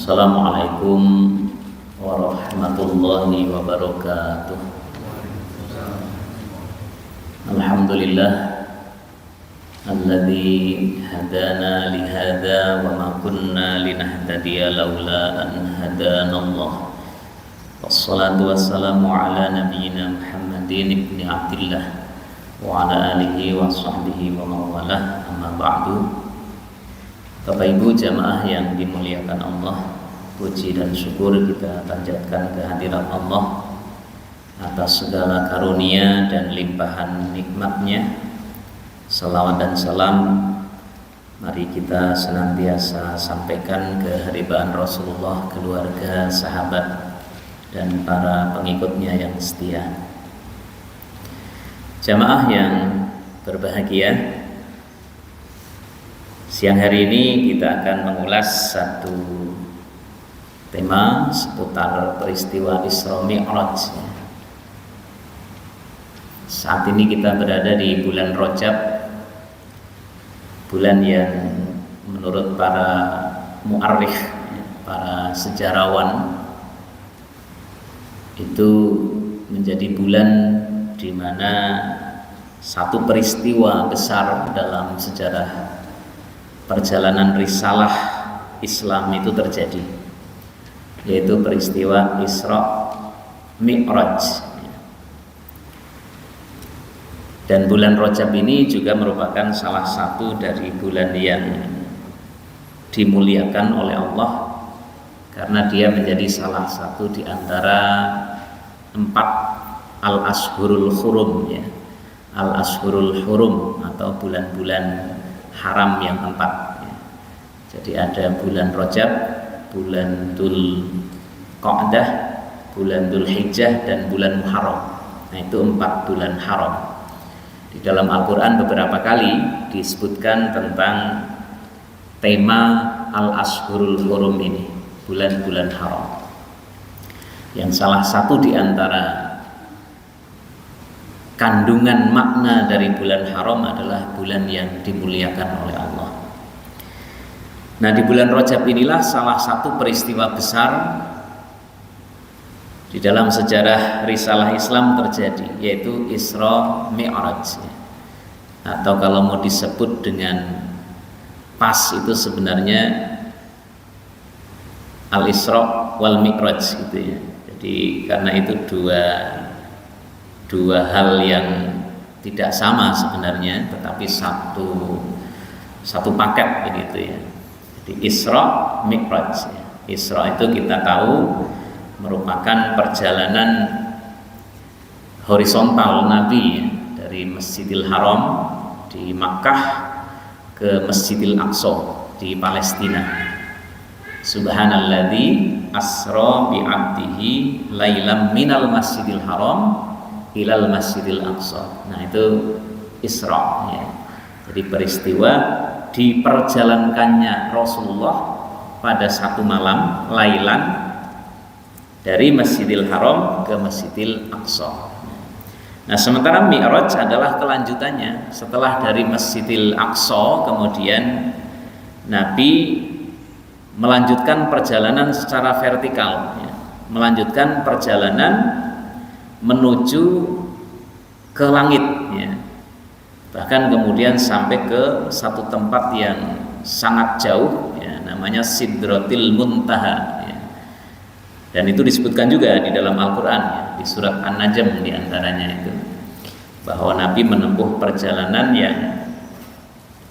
Assalamualaikum warahmatullahi wabarakatuh. Alhamdulillah alladzi hadana li hadza wa ma kunna linahtadiya laula an hadanallah. Wassalatu wassalamu ala nabiyyina Muhammadin ibni Abdillah wa ala alihi wa sahbihi wa mawalah, amma ba'du. Bapak Ibu jamaah yang dimuliakan Allah, puji dan syukur kita panjatkan kehadirat Allah atas segala karunia dan limpahan nikmatnya. Salawat dan salam mari kita senantiasa sampaikan ke haribaan Rasulullah, keluarga, sahabat, dan para pengikutnya yang setia. Jamaah yang berbahagia, siang hari ini kita akan mengulas satu tema seputar peristiwa Isra Mi'raj. Saat ini kita berada di bulan Rajab, bulan yang menurut para mu'arrikh, para sejarawan, itu menjadi bulan di mana satu peristiwa besar dalam sejarah perjalanan risalah Islam itu terjadi, yaitu peristiwa Isra Mi'raj. Dan bulan Rajab ini juga merupakan salah satu dari bulan yang dimuliakan oleh Allah, karena dia menjadi salah satu di antara 4 al-ashhurul hurum, ya. Al-ashhurul hurum atau bulan-bulan haram yang 4, ya. Jadi ada bulan Rajab, bulan Dzul Qa'dah, bulan Dzul Hijjah, dan bulan Muharram. Nah, itu 4 bulan haram. Di dalam Al-Quran beberapa kali disebutkan tentang tema al-ashhurul hurum ini, bulan-bulan haram. Yang salah satu di antara kandungan makna dari bulan haram adalah bulan yang dimuliakan oleh Allah. Nah, di bulan Rajab inilah salah satu peristiwa besar di dalam sejarah risalah Islam terjadi, yaitu Isra Mi'raj, atau kalau mau disebut dengan pas itu sebenarnya Al-Isra wal Mi'raj gitu, ya. Jadi karena itu dua hal yang tidak sama sebenarnya, tetapi satu paket begitu, ya. Jadi Isra Mi'raj, ya. Isra itu kita tahu merupakan perjalanan horizontal Nabi, ya, dari Masjidil Haram di Makkah ke Masjidil Aqsa di Palestina. Subhanalladzi asra bi 'abdihi lailam minal Masjidil Haram ilal Masjidil Aqsa. Nah, itu Isra, ya. Jadi peristiwa diperjalankannya Rasulullah pada satu malam, lailan, dari Masjidil Haram ke Masjidil Aqsa. Nah, sementara Mi'raj adalah kelanjutannya. Setelah dari Masjidil Aqsa, kemudian Nabi melanjutkan perjalanan secara vertikal, ya. Melanjutkan perjalanan menuju ke langit, ya. Bahkan kemudian sampai ke satu tempat yang sangat jauh, ya, namanya Sidratil Muntaha, ya. Dan itu disebutkan juga di dalam Al-Quran, ya, di surat An-Najm diantaranya itu, bahwa Nabi menempuh perjalanan yang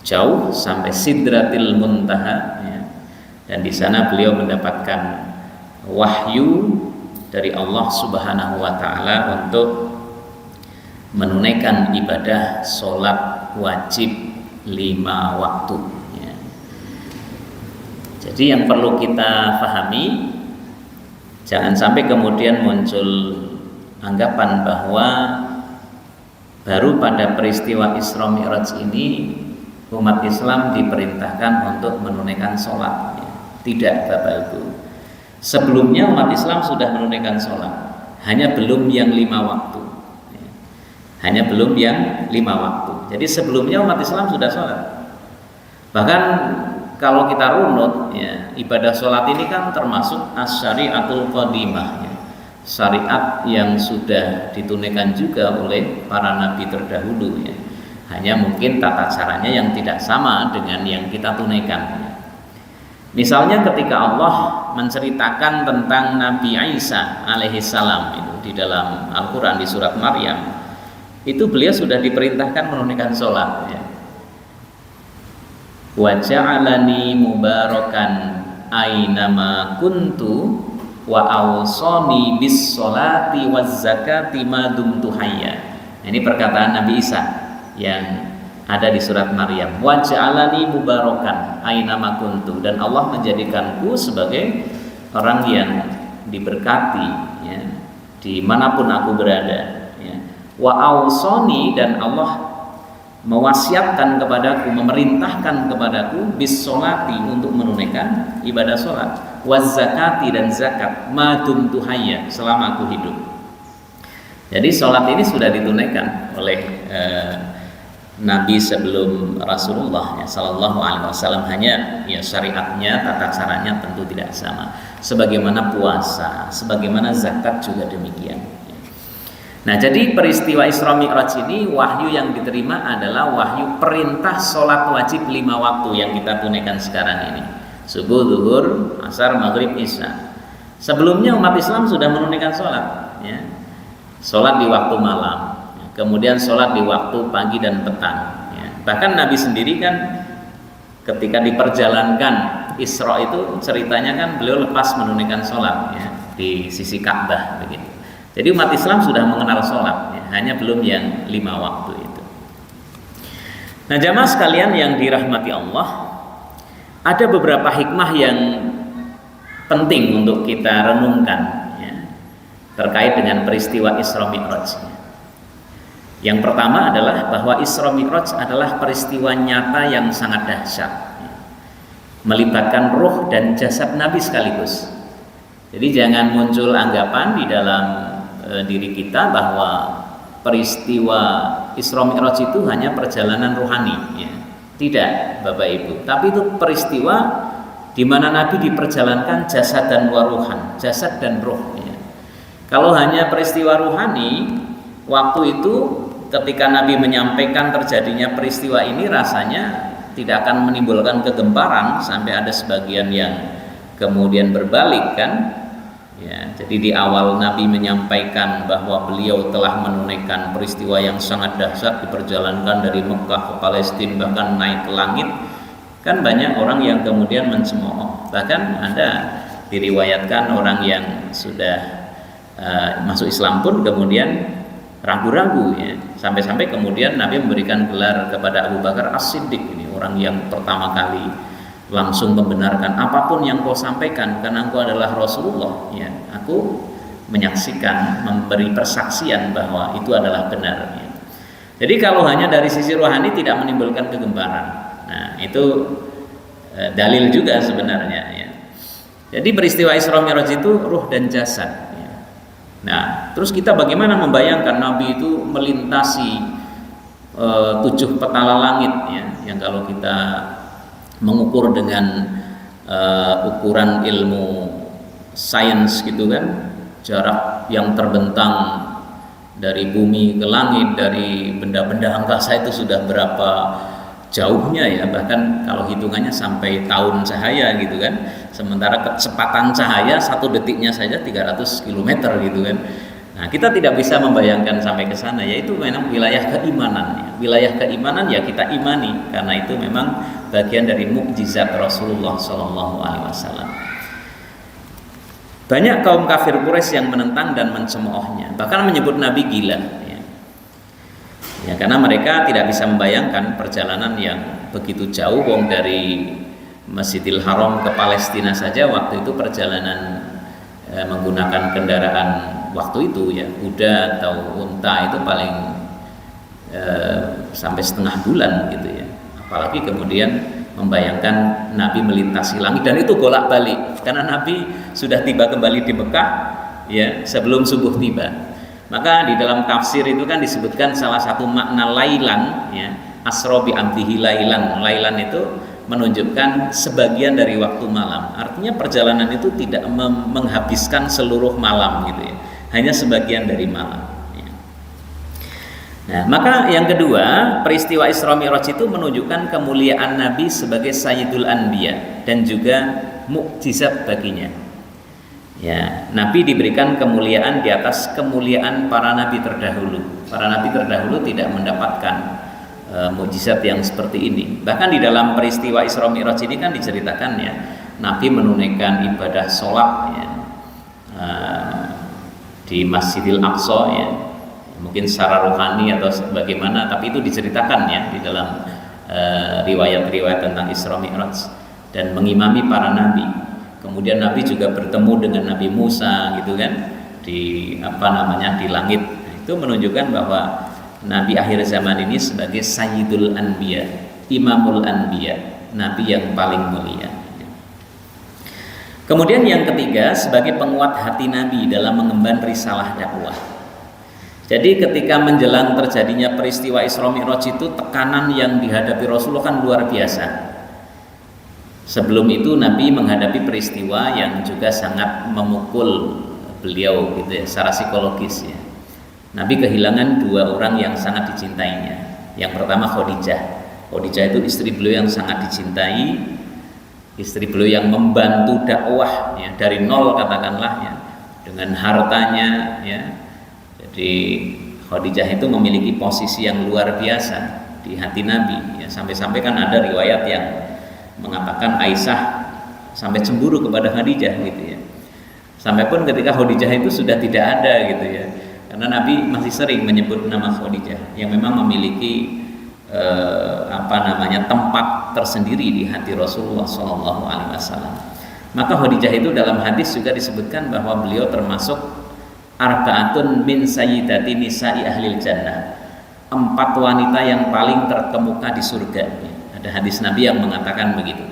jauh sampai Sidratil Muntaha, ya. Dan di sana beliau mendapatkan wahyu dari Allah Subhanahu wa Ta'ala untuk menunaikan ibadah sholat wajib 5 waktu, ya. Jadi yang perlu kita pahami, jangan sampai kemudian muncul anggapan bahwa baru pada peristiwa Isra Mi'raj ini umat Islam diperintahkan untuk menunaikan sholat, ya. Tidak, Bapak Ibu. Sebelumnya umat Islam sudah menunaikan sholat, hanya belum yang 5 waktu, ya. Hanya belum yang 5 waktu. Jadi sebelumnya umat Islam sudah sholat. Bahkan kalau kita runut ya, ibadah sholat ini kan termasuk as-syari'atul qadimah ya. Syariat yang sudah ditunaikan juga oleh para nabi terdahulu ya. Hanya mungkin tata caranya yang tidak sama dengan yang kita tunaikan ya. Misalnya ketika Allah menceritakan tentang Nabi Isa alaihissalam itu di dalam Al-Quran di surat Maryam, itu beliau sudah diperintahkan menunaikan sholat ya. Wa ja'alani mubarakan ainama kuntu wa awsani bis sholati waz zakati ma dumtu hayya. Ini perkataan Nabi Isa yang ada di surat Maryam. Wa ja'alani mubarakan ainama kuntu, dan Allah menjadikanku sebagai orang yang diberkati ya, dimanapun aku berada ya. Wa awsani, dan Allah mewasiatkan kepadaku, memerintahkan kepadaku bis sholati, untuk menunaikan ibadah sholat, waz zakati, dan zakat, ma dumtu hayya, selama aku hidup. Jadi sholat ini sudah ditunaikan oleh Nabi sebelum Rasulullah ya, Sallallahu Alaihi Wasallam, hanya ya syariatnya, tata caranya tentu tidak sama. Sebagaimana puasa, sebagaimana zakat juga demikian. Nah, jadi peristiwa Isra Mi'raj ini wahyu yang diterima adalah wahyu perintah sholat wajib 5 waktu yang kita tunaikan sekarang ini: subuh, zuhur, asar, maghrib, isya. Sebelumnya umat Islam sudah menunaikan sholat ya. Sholat di waktu malam, kemudian sholat di waktu pagi dan petang ya. Bahkan Nabi sendiri kan ketika diperjalankan Isra itu ceritanya kan beliau lepas menunaikan sholat ya, di sisi Ka'bah begitu. Jadi umat Islam sudah mengenal sholat ya, hanya belum yang 5 waktu itu. Nah, jamaah sekalian yang dirahmati Allah, ada beberapa hikmah yang penting untuk kita renungkan ya, terkait dengan peristiwa Isra Mi'raj. Yang pertama adalah bahwa Isra Mi'raj adalah peristiwa nyata yang sangat dahsyat ya, melibatkan ruh dan jasad Nabi sekaligus. Jadi jangan muncul anggapan di dalam diri kita bahwa peristiwa Isra Mi'raj itu hanya perjalanan rohani ya. Tidak, Bapak Ibu, tapi itu peristiwa di mana Nabi diperjalankan jasad dan waruhan, jasad dan roh ya. Kalau hanya peristiwa rohani, waktu itu ketika Nabi menyampaikan terjadinya peristiwa ini, rasanya tidak akan menimbulkan kegemparan sampai ada sebagian yang kemudian berbalik kan ya. Jadi di awal Nabi menyampaikan bahwa beliau telah menunaikan peristiwa yang sangat dahsyat, diperjalankan dari Mekah ke Palestina, bahkan naik ke langit, kan banyak orang yang kemudian mencemooh. Bahkan ada diriwayatkan orang yang sudah masuk Islam pun kemudian ragu-ragu ya, sampai-sampai kemudian Nabi memberikan gelar kepada Abu Bakar As-Siddiq, ini orang yang pertama kali langsung membenarkan apapun yang kau sampaikan, karena engkau adalah Rasulullah ya, aku menyaksikan, memberi persaksian bahwa itu adalah benar ya. Jadi kalau hanya dari sisi rohani tidak menimbulkan kegemparan. Nah, itu dalil juga sebenarnya ya. Jadi peristiwa Isra Mi'raj itu ruh dan jasad ya. Nah, terus kita bagaimana membayangkan Nabi itu melintasi 7 petala langit ya, yang kalau kita mengukur dengan ukuran ilmu sains gitu kan, jarak yang terbentang dari bumi ke langit, dari benda-benda angkasa itu sudah berapa jauhnya ya, bahkan kalau hitungannya sampai tahun cahaya gitu kan, sementara kecepatan cahaya 1 detiknya saja 300 km gitu kan. Nah, kita tidak bisa membayangkan sampai ke sana, yaitu memang wilayah keimanan ya. Wilayah keimanan ya kita imani, karena itu memang bagian dari mukjizat Rasulullah SAW. Banyak kaum kafir Quraisy yang menentang dan mencemoohnya, bahkan menyebut Nabi gila ya. Ya, karena mereka tidak bisa membayangkan perjalanan yang begitu jauh, wong dari Masjidil Haram ke Palestina saja waktu itu perjalanan menggunakan kendaraan waktu itu ya, kuda atau unta itu paling sampai setengah bulan gitu ya. Apalagi kemudian membayangkan Nabi melintasi langit, dan itu bolak-balik karena Nabi sudah tiba kembali di Mekah ya sebelum subuh tiba. Maka di dalam tafsir itu kan disebutkan salah satu makna lailan ya, asra bi abdihi lailan. Lailan itu menunjukkan sebagian dari waktu malam. Artinya perjalanan itu tidak menghabiskan seluruh malam gitu ya, hanya sebagian dari malam ya. Nah, maka yang kedua, peristiwa Isra Mi'raj itu menunjukkan kemuliaan Nabi sebagai Sayyidul Anbiya dan juga mukjizat baginya ya. Nabi diberikan kemuliaan di atas kemuliaan para nabi terdahulu. Para nabi terdahulu tidak mendapatkan mukjizat yang seperti ini. Bahkan di dalam peristiwa Isra Mi'raj ini kan diceritakan ya, Nabi menunaikan ibadah sholat ya, di Masjidil Aqsa ya, mungkin secara rohani atau bagaimana, tapi itu diceritakan ya di dalam riwayat-riwayat tentang Isra Mi'raj, dan mengimami para nabi. Kemudian Nabi juga bertemu dengan Nabi Musa gitu kan di di langit. Nah, itu menunjukkan bahwa Nabi akhir zaman ini sebagai Sayyidul Anbiya, Imamul Anbiya, Nabi yang paling mulia. Kemudian yang ketiga, sebagai penguat hati Nabi dalam mengemban risalah dakwah. Jadi ketika menjelang terjadinya peristiwa Isra Mi'raj itu, tekanan yang dihadapi Rasulullah kan luar biasa. Sebelum itu Nabi menghadapi peristiwa yang juga sangat memukul beliau gitu ya, secara psikologis ya. Nabi kehilangan dua orang yang sangat dicintainya. Yang pertama Khadijah. Khadijah itu istri beliau yang sangat dicintai, istri beliau yang membantu dakwah ya, dari nol katakanlah ya, dengan hartanya ya. Jadi Khadijah itu memiliki posisi yang luar biasa di hati Nabi ya. Sampai-sampai kan ada riwayat yang mengatakan Aisyah sampai cemburu kepada Khadijah gitu ya. Sampai pun ketika Khadijah itu sudah tidak ada gitu ya. Karena Nabi masih sering menyebut nama Khadijah yang memang memiliki tempat tersendiri di hati Rasulullah SAW. Maka Khadijah itu dalam hadis juga disebutkan bahwa beliau termasuk arba'atun min sayyidati nisa'i ahlil jannah, 4 wanita yang paling terkemuka di surga. Ada hadis Nabi yang mengatakan begitu.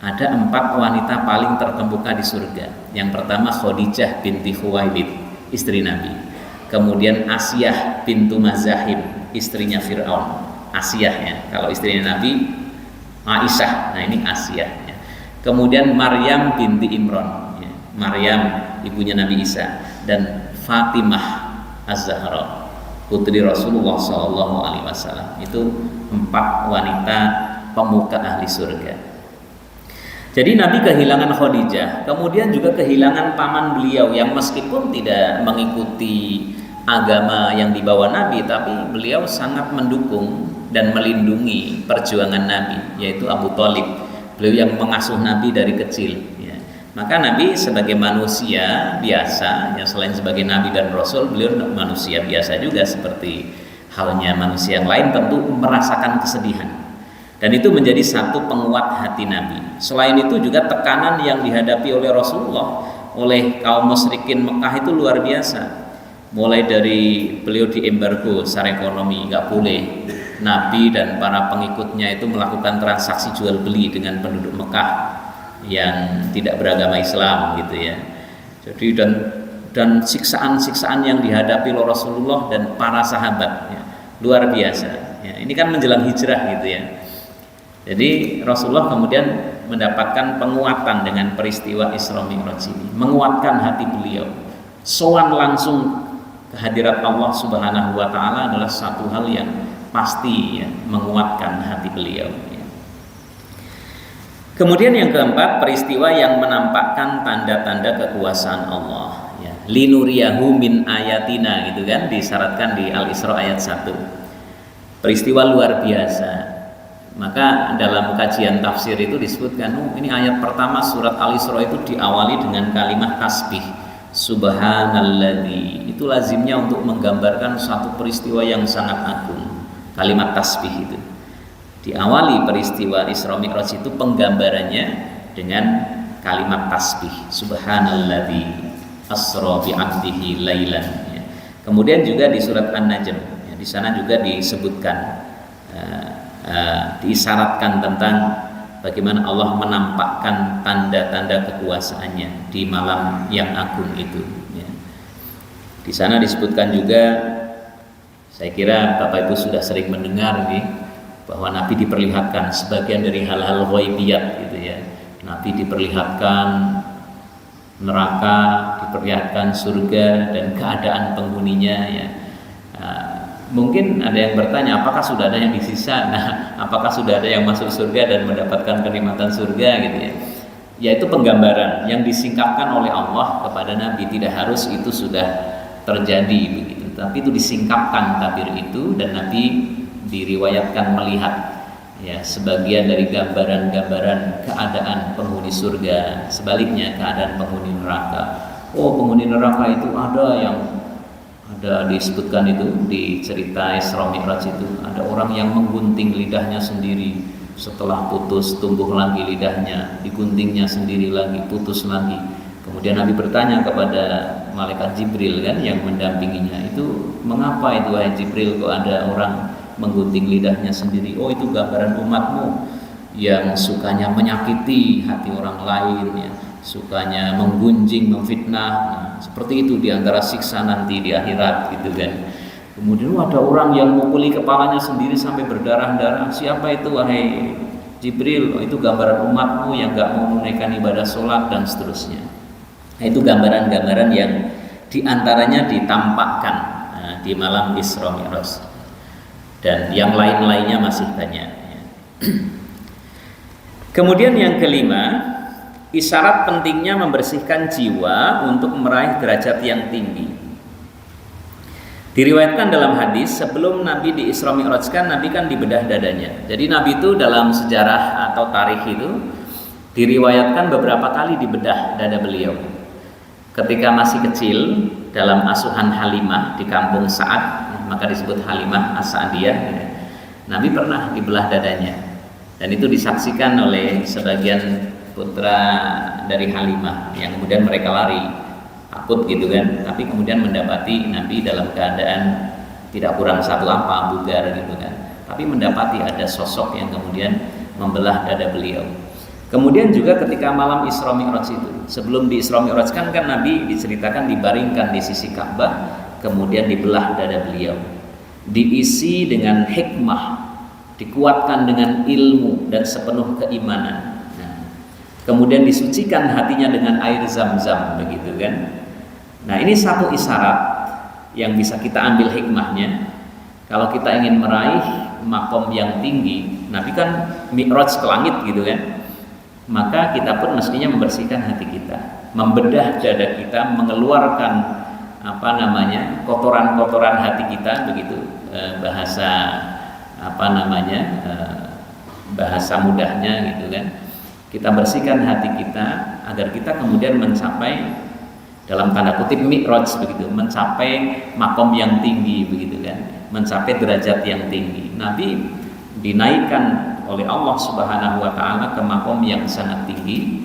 Ada 4 wanita paling terkemuka di surga. Yang pertama Khadijah binti Khuwailid, istri Nabi. Kemudian Asiyah bintu Mazahim, istrinya Fir'aun. Asiyah ya, kalau istrinya Nabi Aisyah, nah ini Asiyah ya. Kemudian Maryam binti Imran ya. Maryam ibunya Nabi Isa, dan Fatimah Az-Zahra, putri Rasulullah SAW. Itu 4 wanita pemuka ahli surga. Jadi Nabi kehilangan Khadijah, kemudian juga kehilangan paman beliau yang meskipun tidak mengikuti agama yang dibawa Nabi, tapi beliau sangat mendukung dan melindungi perjuangan Nabi, yaitu Abu Thalib. Beliau yang mengasuh Nabi dari kecil ya. Maka Nabi sebagai manusia biasa ya, selain sebagai Nabi dan Rasul, beliau manusia biasa juga seperti halnya manusia yang lain, tentu merasakan kesedihan. Dan itu menjadi satu penguat hati Nabi. Selain itu juga tekanan yang dihadapi oleh Rasulullah oleh kaum musyrikin Mekah itu luar biasa. Mulai dari beliau diembargo secara ekonomi, nggak boleh Nabi dan para pengikutnya itu melakukan transaksi jual beli dengan penduduk Mekah yang tidak beragama Islam gitu ya. Jadi dan siksaan-siksaan yang dihadapi oleh Rasulullah dan para sahabat ya, luar biasa ya. Ini kan menjelang hijrah gitu ya. Jadi Rasulullah kemudian mendapatkan penguatan dengan peristiwa Isra Mi'raj ini, menguatkan hati beliau. Sowan langsung kehadirat Allah Subhanahu wa taala adalah satu hal yang pasti ya, menguatkan hati beliau ya. Kemudian yang keempat, peristiwa yang menampakkan tanda-tanda kekuasaan Allah ya. Linuriyahu min ayatina gitu kan, disyaratkan di Al-Isra ayat 1. Peristiwa luar biasa. Maka dalam kajian tafsir itu disebutkan, ini ayat pertama surat Al-Isra itu diawali dengan kalimat tasbih. Subhanalladzi, itu lazimnya untuk menggambarkan satu peristiwa yang sangat agung. Kalimat tasbih itu diawali peristiwa Isra Mi'raj itu penggambarannya dengan kalimat tasbih. Subhanalladzi asra bi 'abdihi lailan ya. Kemudian juga di surat An-Najm ya, di sana juga disebutkan diisyaratkan tentang bagaimana Allah menampakkan tanda-tanda kekuasaannya di malam yang agung itu ya. Di sana disebutkan juga, saya kira Bapak Ibu sudah sering mendengar nih, bahwa Nabi diperlihatkan sebagian dari hal-hal ghaibiyat gitu ya. Nabi diperlihatkan neraka, diperlihatkan surga dan keadaan penghuninya ya. Mungkin ada yang bertanya, apakah sudah ada yang disisa? Nah, apakah sudah ada yang masuk surga dan mendapatkan kenikmatan surga gitu ya? Yaitu penggambaran yang disingkapkan oleh Allah kepada Nabi. Tidak harus itu sudah terjadi begitu, tapi itu disingkapkan tabir itu, dan Nabi diriwayatkan melihat ya sebagian dari gambaran-gambaran keadaan penghuni surga, sebaliknya keadaan penghuni neraka. Oh, penghuni neraka itu ada disebutkan itu di cerita Isra Mi'raj itu, ada orang yang menggunting lidahnya sendiri, setelah putus tumbuh lagi lidahnya, diguntingnya sendiri lagi, putus lagi. Kemudian Nabi bertanya kepada malaikat Jibril kan yang mendampinginya, itu mengapa itu wahai Jibril kok ada orang menggunting lidahnya sendiri? Oh, itu gambaran umatmu yang sukanya menyakiti hati orang lain ya, sukanya menggunjing, memfitnah. Nah, seperti itu diantara siksa nanti di akhirat gitu kan. Kemudian ada orang yang memukuli kepalanya sendiri sampai berdarah-darah. Siapa itu wahai Jibril? Oh, itu gambaran umatmu yang gak mau menunaikan ibadah sholat dan seterusnya. Nah, itu gambaran-gambaran yang diantaranya ditampakkan di malam Isra Mi'raj, dan yang lain-lainnya masih banyak ya. Kemudian yang kelima, isyarat pentingnya membersihkan jiwa untuk meraih derajat yang tinggi. Diriwayatkan dalam hadis, sebelum Nabi di Isra Mi'rajkan, Nabi kan dibedah dadanya. Jadi Nabi itu dalam sejarah atau tarikh itu diriwayatkan beberapa kali dibedah dada beliau. Ketika masih kecil dalam asuhan Halimah di kampung Sa'ad, maka disebut Halimah As-Sa'diyah, Nabi pernah dibelah dadanya, dan itu disaksikan oleh sebagian putra dari Halimah yang kemudian mereka lari takut gitu kan, tapi kemudian mendapati Nabi dalam keadaan tidak kurang satu apa, bugar gitu kan, tapi mendapati ada sosok yang kemudian membelah dada beliau. Kemudian juga ketika malam Isra Mi'raj itu, sebelum di Isra Mi'raj kan Nabi diceritakan dibaringkan di sisi Ka'bah, kemudian dibelah dada beliau, diisi dengan hikmah, dikuatkan dengan ilmu dan sepenuh keimanan. Kemudian disucikan hatinya dengan air Zam-Zam begitu kan. Nah, ini satu isyarat yang bisa kita ambil hikmahnya. Kalau kita ingin meraih makom yang tinggi, Nabi kan Mi'raj ke langit gitu kan, maka kita pun mestinya membersihkan hati kita, membedah dada kita, mengeluarkan kotoran-kotoran hati kita begitu, bahasa mudahnya gitu kan. Kita bersihkan hati kita agar kita kemudian mencapai dalam tanda kutip mi'raj begitu, mencapai makom yang tinggi begitu kan, mencapai derajat yang tinggi. Nabi dinaikkan oleh Allah Subhanahu wa taala ke makom yang sangat tinggi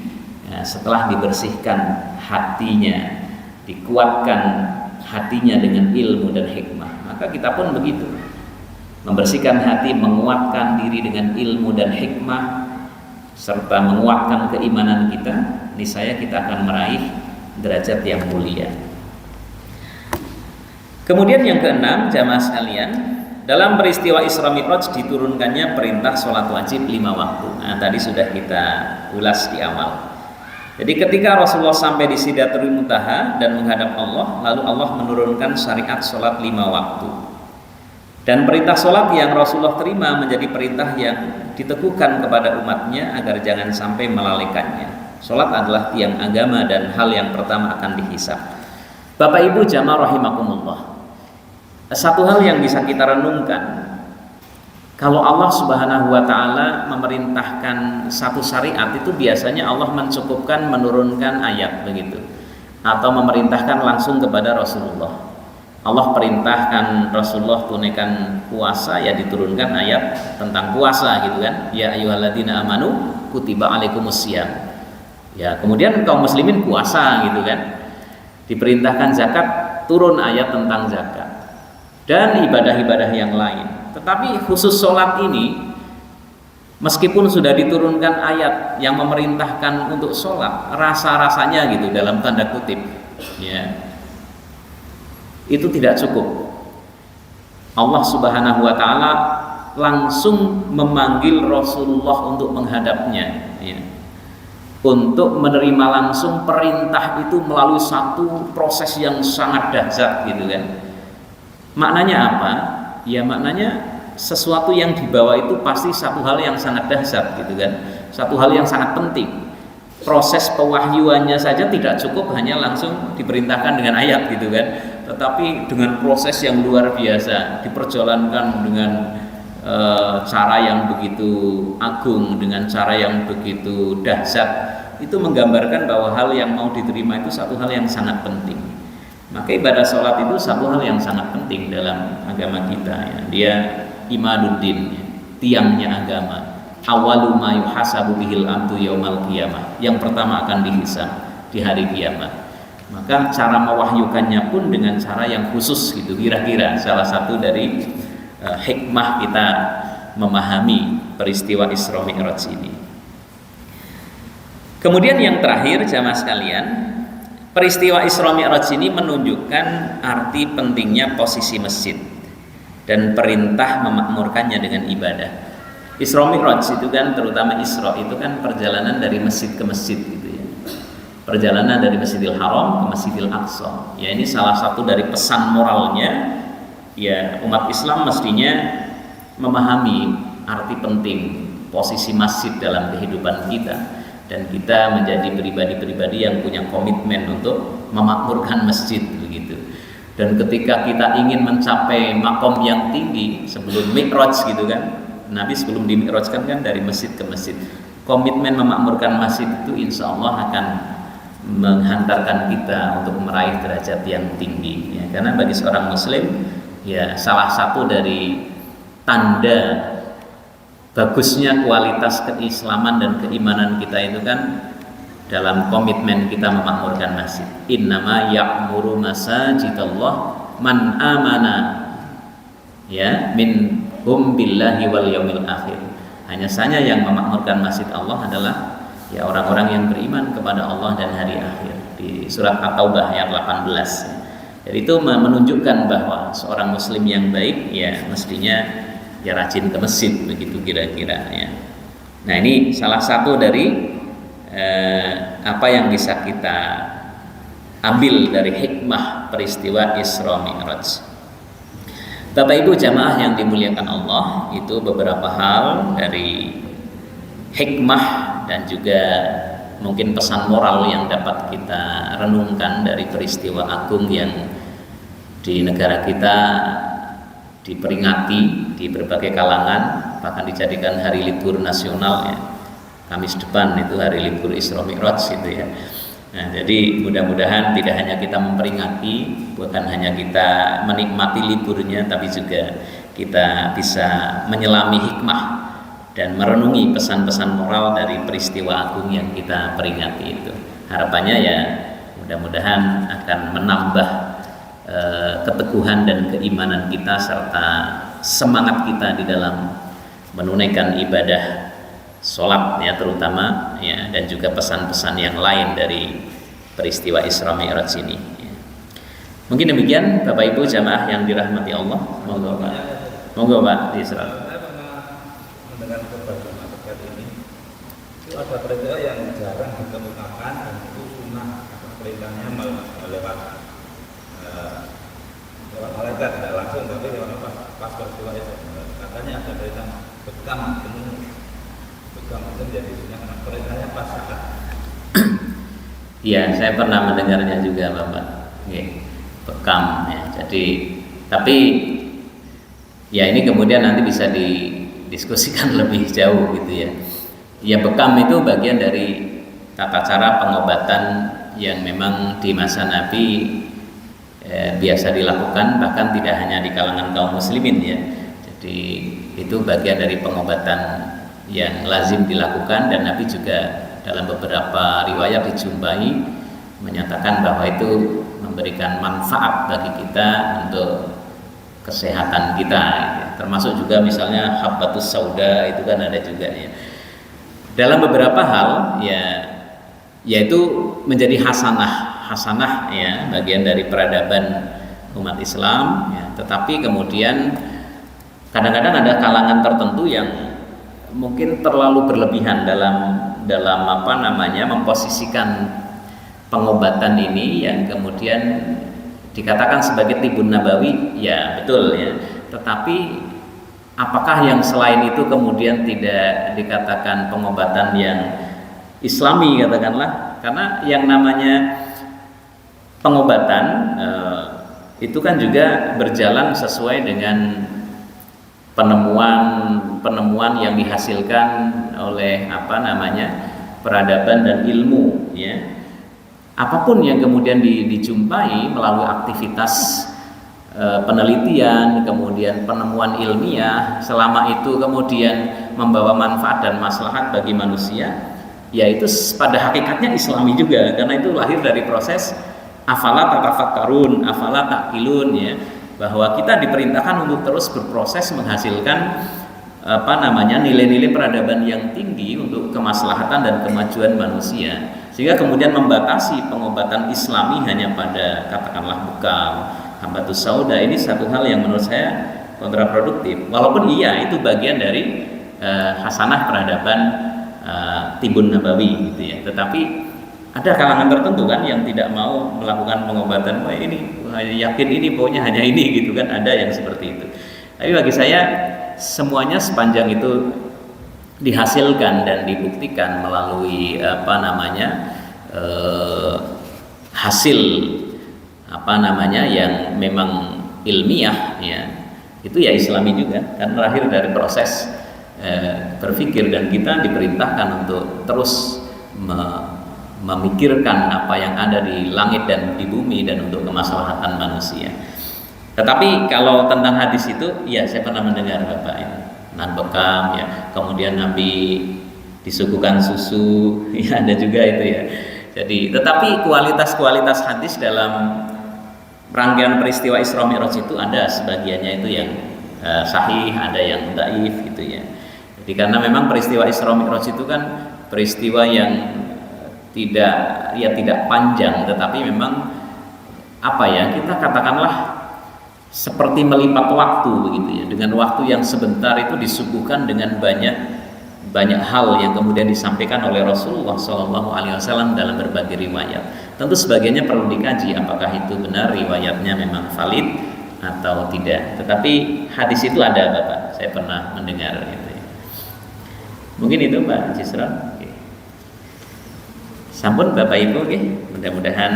ya, setelah dibersihkan hatinya, dikuatkan hatinya dengan ilmu dan hikmah. Maka kita pun begitu, membersihkan hati, menguatkan diri dengan ilmu dan hikmah, serta menguatkan keimanan kita, niscaya kita akan meraih derajat yang mulia. Kemudian yang keenam, jamaah sekalian, dalam peristiwa Isra Mi'raj diturunkannya perintah sholat wajib 5 waktu. Nah, tadi sudah kita ulas di awal. Jadi ketika Rasulullah sampai di Sidratul Muntaha dan menghadap Allah, lalu Allah menurunkan syariat sholat 5 waktu. Dan perintah sholat yang Rasulullah terima menjadi perintah yang diteguhkan kepada umatnya agar jangan sampai melalaikannya. Sholat adalah tiang agama dan hal yang pertama akan dihisab. Bapak Ibu jamaah rahimakumullah, satu hal yang bisa kita renungkan, kalau Allah Subhanahu wa taala memerintahkan satu syariat, itu biasanya Allah mencukupkan menurunkan ayat begitu, atau memerintahkan langsung kepada Rasulullah. Allah perintahkan Rasulullah tunaikan puasa, ya diturunkan ayat tentang puasa gitu kan. Ya ayyuhalladzina amanu kutiba alaikumusiyam. Ya, kemudian kaum muslimin puasa gitu kan. Diperintahkan zakat, turun ayat tentang zakat. Dan ibadah-ibadah yang lain. Tetapi khusus sholat ini, meskipun sudah diturunkan ayat yang memerintahkan untuk sholat, rasa-rasanya gitu dalam tanda kutip ya, itu tidak cukup. Allah Subhanahu wa ta'ala langsung memanggil Rasulullah untuk menghadapnya, ya. Untuk menerima langsung perintah itu melalui satu proses yang sangat dahsyat gitu kan. Maknanya apa? Ya maknanya sesuatu yang dibawa itu pasti satu hal yang sangat dahsyat gitu kan. Satu hal yang sangat penting. Proses pewahyuannya saja tidak cukup hanya langsung diperintahkan dengan ayat gitu kan. Tetapi dengan proses yang luar biasa, diperjalankan dengan cara yang begitu agung, dengan cara yang begitu dahsyat. Itu menggambarkan bahwa hal yang mau diterima itu satu hal yang sangat penting. Maka ibadah sholat itu satu hal yang sangat penting dalam agama kita, ya. Dia imaduddin, ya, tiangnya agama. Awalu ma yuhasabu bihil abdu yaumal qiyamah. Yang pertama akan dihisab di hari kiamat. Maka cara mewahyukannya pun dengan cara yang khusus gitu, kira-kira salah satu dari hikmah kita memahami peristiwa Isra Mi'raj ini. Kemudian yang terakhir jamaah sekalian, peristiwa Isra Mi'raj ini menunjukkan arti pentingnya posisi masjid dan perintah memakmurkannya dengan ibadah. Isra Mi'raj itu kan, terutama Isra itu kan perjalanan dari masjid ke masjid gitu ya. Perjalanan dari Masjidil Haram ke Masjidil Aqsa. Ya, ini salah satu dari pesan moralnya, ya, umat Islam mestinya memahami arti penting posisi masjid dalam kehidupan kita. Dan kita menjadi pribadi-pribadi yang punya komitmen untuk memakmurkan masjid begitu. Dan ketika kita ingin mencapai makom yang tinggi sebelum Mi'raj gitu kan, Nabi sebelum di-Mi'rajkan kan dari masjid ke masjid. Komitmen memakmurkan masjid itu insya Allah akan menghantarkan kita untuk meraih derajat yang tinggi, ya. Karena bagi seorang muslim, ya, salah satu dari tanda bagusnya kualitas keislaman dan keimanan kita itu kan dalam komitmen kita memakmurkan masjid. Innama ya'muru masajidallah man amana, ya, minhum billahi wal yaumil akhir. Hanya saja yang memakmurkan masjid Allah adalah, ya, orang-orang yang beriman kepada Allah dan hari akhir. Di surat At-Taubah ayat 18. Jadi itu menunjukkan bahwa seorang muslim yang baik, ya, mestinya ya rajin ke masjid begitu kira-kira, ya. Nah, ini salah satu dari apa yang bisa kita ambil dari hikmah peristiwa Isra Mi'raj. Bapak Ibu jamaah yang dimuliakan Allah, itu beberapa hal dari hikmah dan juga mungkin pesan moral yang dapat kita renungkan dari peristiwa agung yang di negara kita diperingati di berbagai kalangan, bahkan dijadikan hari libur nasional, ya. Kamis depan itu hari libur Isra Mi'raj itu, ya. Nah, jadi mudah-mudahan tidak hanya kita memperingati, bukan hanya kita menikmati liburnya, tapi juga kita bisa menyelami hikmah dan merenungi pesan-pesan moral dari peristiwa agung yang kita peringati itu. Harapannya, ya, mudah-mudahan akan menambah keteguhan dan keimanan kita serta semangat kita di dalam menunaikan ibadah sholat, ya, terutama, ya, dan juga pesan-pesan yang lain dari peristiwa Isra Mi'raj ini, ya. Mungkin demikian Bapak Ibu jamaah yang dirahmati Allah. Monggo Pak, monggo Pak diserah. Saya pernah mendengar beberapa terkait ini. Itu ada perintah yang jarang ditemukan dan itu sunnah, perintahnya melewat malaikat, tidak langsung, tapi lewat pas peristiwa itu. Katanya ada perintah bekam itu jadi sunnah karena perintahnya pas saat. Iya, saya pernah mendengarnya juga Bapak. Bekam, ya. Jadi, tapi ya ini kemudian nanti bisa didiskusikan lebih jauh gitu, ya. Ya, bekam itu bagian dari tata cara pengobatan yang memang di masa Nabi biasa dilakukan, bahkan tidak hanya di kalangan kaum muslimin, ya. Jadi itu bagian dari pengobatan yang lazim dilakukan, dan Nabi juga dalam beberapa riwayat dijumpai menyatakan bahwa itu memberikan manfaat bagi kita untuk kesehatan kita, ya. Termasuk juga misalnya habbatus sauda itu kan ada juga, ya. Dalam beberapa hal, ya, yaitu menjadi hasanah, ya, bagian dari peradaban umat Islam, ya. Tetapi kemudian kadang-kadang ada kalangan tertentu yang mungkin terlalu berlebihan dalam apa namanya memposisikan pengobatan ini yang kemudian dikatakan sebagai tibun nabawi, ya betul ya. Tetapi apakah yang selain itu kemudian tidak dikatakan pengobatan yang Islami katakanlah? Karena yang namanya pengobatan itu kan juga berjalan sesuai dengan penemuan yang dihasilkan oleh apa namanya peradaban dan ilmu, ya. Apapun yang kemudian dijumpai melalui aktivitas penelitian, kemudian penemuan ilmiah, selama itu kemudian membawa manfaat dan maslahat bagi manusia, ya itu pada hakikatnya Islami juga, karena itu lahir dari proses afala tatafakkarun, afala taqilun, ya, bahwa kita diperintahkan untuk terus berproses menghasilkan apa namanya nilai-nilai peradaban yang tinggi untuk kemaslahatan dan kemajuan manusia, sehingga kemudian membatasi pengobatan Islami hanya pada katakanlah bekal, hambatus sauda, ini satu hal yang menurut saya kontraproduktif. Walaupun iya itu bagian dari hasanah peradaban tibun nabawi gitu ya, tetapi ada kalangan tertentu kan yang tidak mau melakukan pengobatan, wah ini yakin ini pokoknya hanya ini gitu kan, ada yang seperti itu. Tapi bagi saya semuanya sepanjang itu dihasilkan dan dibuktikan melalui apa namanya hasil apa namanya yang memang ilmiah, ya, itu ya Islami juga kan, lahir dari proses berpikir, dan kita diperintahkan untuk terus memikirkan apa yang ada di langit dan di bumi dan untuk kemaslahatan manusia. Tetapi kalau tentang hadis itu, ya saya pernah mendengar Bapak ini nan bekam, ya, kemudian Nabi disuguhkan susu, ya ada juga itu ya. Jadi, tetapi kualitas hadis dalam rangkaian peristiwa Isra Mi'raj itu ada sebagiannya itu yang sahih, ada yang dhaif gitu ya. Jadi karena memang peristiwa Isra Mi'raj itu kan peristiwa yang tidak panjang, tetapi memang apa ya, kita katakanlah seperti melipat waktu begitu ya, dengan waktu yang sebentar itu disuguhkan dengan banyak hal yang kemudian disampaikan oleh Rasulullah SAW dalam berbagai riwayat. Tentu sebagiannya perlu dikaji apakah itu benar riwayatnya memang valid atau tidak. Tetapi hadis itu ada Bapak, saya pernah mendengar gitu ya. Mungkin itu Pak Cisron. Sampun Bapak Ibu, mudah-mudahan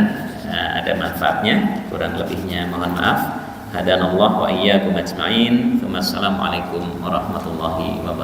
ada manfaatnya, kurang lebihnya mohon maaf. Hadanallahu wa iyyakum ajmain. Wassalamualaikum warahmatullahi wabarakatuh.